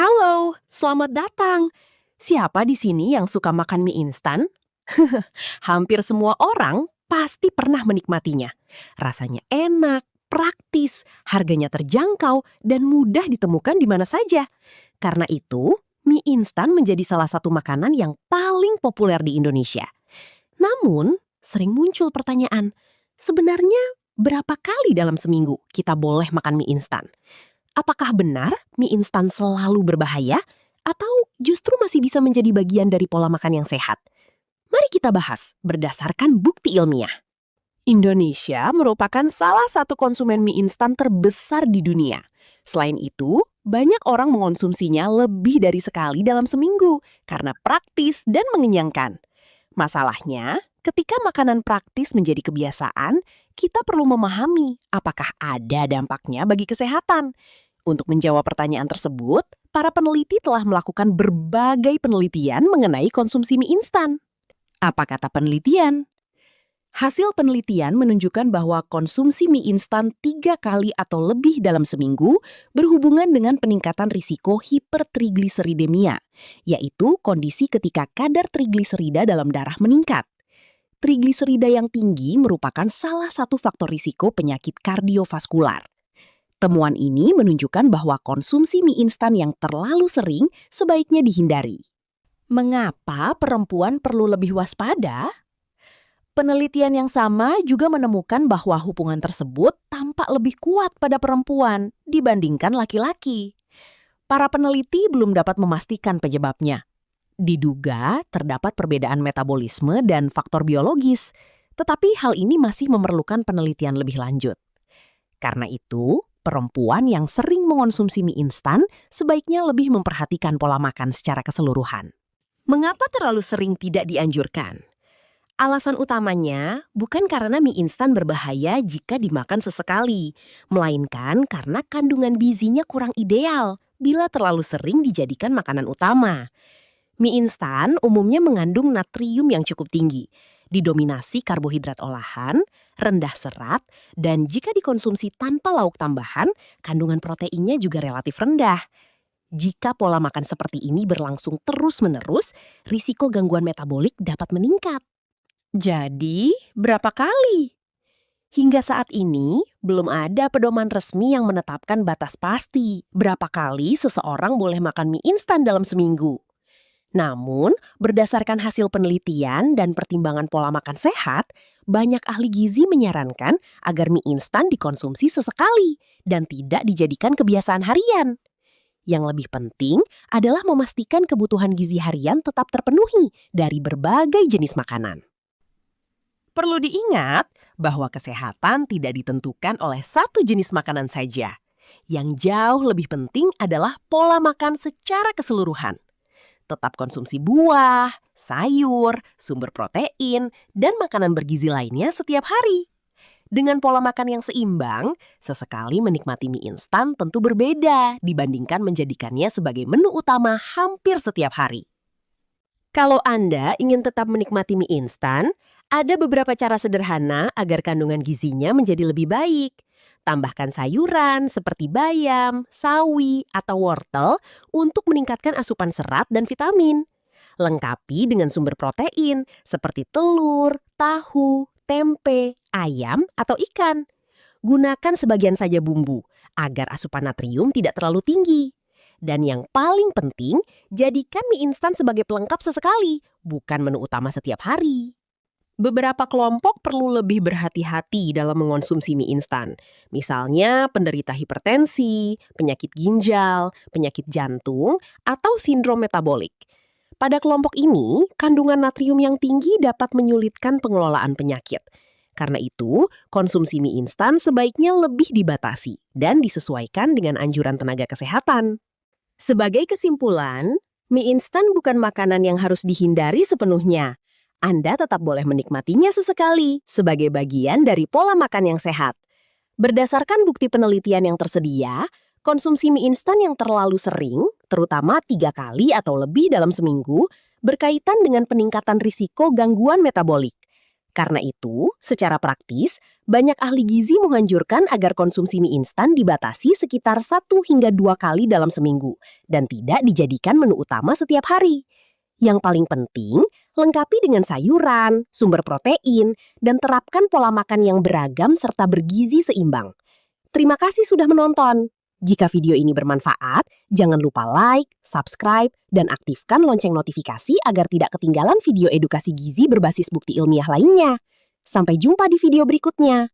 Halo, selamat datang. Siapa di sini yang suka makan mie instan? Hampir semua orang pasti pernah menikmatinya. Rasanya enak, praktis, harganya terjangkau, dan mudah ditemukan di mana saja. Karena itu, mie instan menjadi salah satu makanan yang paling populer di Indonesia. Namun, sering muncul pertanyaan, sebenarnya berapa kali dalam seminggu kita boleh makan mie instan? Apakah benar mie instan selalu berbahaya? Atau justru masih bisa menjadi bagian dari pola makan yang sehat? Mari kita bahas berdasarkan bukti ilmiah. Indonesia merupakan salah satu konsumen mie instan terbesar di dunia. Selain itu, banyak orang mengonsumsinya lebih dari sekali dalam seminggu karena praktis dan mengenyangkan. Masalahnya, ketika makanan praktis menjadi kebiasaan, kita perlu memahami apakah ada dampaknya bagi kesehatan. Untuk menjawab pertanyaan tersebut, para peneliti telah melakukan berbagai penelitian mengenai konsumsi mie instan. Apa kata penelitian? Hasil penelitian menunjukkan bahwa konsumsi mie instan 3 kali atau lebih dalam seminggu berhubungan dengan peningkatan risiko hipertrigliseridemia, yaitu kondisi ketika kadar trigliserida dalam darah meningkat. Trigliserida yang tinggi merupakan salah satu faktor risiko penyakit kardiovaskular. Temuan ini menunjukkan bahwa konsumsi mie instan yang terlalu sering sebaiknya dihindari. Mengapa perempuan perlu lebih waspada? Penelitian yang sama juga menemukan bahwa hubungan tersebut tampak lebih kuat pada perempuan dibandingkan laki-laki. Para peneliti belum dapat memastikan penyebabnya. Diduga terdapat perbedaan metabolisme dan faktor biologis, tetapi hal ini masih memerlukan penelitian lebih lanjut. Karena itu, perempuan yang sering mengonsumsi mie instan sebaiknya lebih memperhatikan pola makan secara keseluruhan. Mengapa terlalu sering tidak dianjurkan? Alasan utamanya bukan karena mie instan berbahaya jika dimakan sesekali, melainkan karena kandungan gizinya kurang ideal bila terlalu sering dijadikan makanan utama. Mie instan umumnya mengandung natrium yang cukup tinggi, didominasi karbohidrat olahan, rendah serat, dan jika dikonsumsi tanpa lauk tambahan, kandungan proteinnya juga relatif rendah. Jika pola makan seperti ini berlangsung terus-menerus, risiko gangguan metabolik dapat meningkat. Jadi, berapa kali? Hingga saat ini, belum ada pedoman resmi yang menetapkan batas pasti berapa kali seseorang boleh makan mie instan dalam seminggu. Namun, berdasarkan hasil penelitian dan pertimbangan pola makan sehat, banyak ahli gizi menyarankan agar mie instan dikonsumsi sesekali dan tidak dijadikan kebiasaan harian. Yang lebih penting adalah memastikan kebutuhan gizi harian tetap terpenuhi dari berbagai jenis makanan. Perlu diingat bahwa kesehatan tidak ditentukan oleh satu jenis makanan saja. Yang jauh lebih penting adalah pola makan secara keseluruhan. Tetap konsumsi buah, sayur, sumber protein, dan makanan bergizi lainnya setiap hari. Dengan pola makan yang seimbang, sesekali menikmati mie instan tentu berbeda dibandingkan menjadikannya sebagai menu utama hampir setiap hari. Kalau Anda ingin tetap menikmati mie instan, ada beberapa cara sederhana agar kandungan gizinya menjadi lebih baik. Tambahkan sayuran seperti bayam, sawi, atau wortel untuk meningkatkan asupan serat dan vitamin. Lengkapi dengan sumber protein seperti telur, tahu, tempe, ayam, atau ikan. Gunakan sebagian saja bumbu agar asupan natrium tidak terlalu tinggi. Dan yang paling penting, jadikan mie instan sebagai pelengkap sesekali, bukan menu utama setiap hari. Beberapa kelompok perlu lebih berhati-hati dalam mengonsumsi mie instan. Misalnya penderita hipertensi, penyakit ginjal, penyakit jantung, atau sindrom metabolik. Pada kelompok ini, kandungan natrium yang tinggi dapat menyulitkan pengelolaan penyakit. Karena itu, konsumsi mie instan sebaiknya lebih dibatasi dan disesuaikan dengan anjuran tenaga kesehatan. Sebagai kesimpulan, mie instan bukan makanan yang harus dihindari sepenuhnya. Anda tetap boleh menikmatinya sesekali sebagai bagian dari pola makan yang sehat. Berdasarkan bukti penelitian yang tersedia, konsumsi mie instan yang terlalu sering, terutama 3 kali atau lebih dalam seminggu, berkaitan dengan peningkatan risiko gangguan metabolik. Karena itu, secara praktis, banyak ahli gizi menganjurkan agar konsumsi mie instan dibatasi sekitar 1 hingga 2 kali dalam seminggu dan tidak dijadikan menu utama setiap hari. Yang paling penting, lengkapi dengan sayuran, sumber protein, dan terapkan pola makan yang beragam serta bergizi seimbang. Terima kasih sudah menonton. Jika video ini bermanfaat, jangan lupa like, subscribe, dan aktifkan lonceng notifikasi agar tidak ketinggalan video edukasi gizi berbasis bukti ilmiah lainnya. Sampai jumpa di video berikutnya.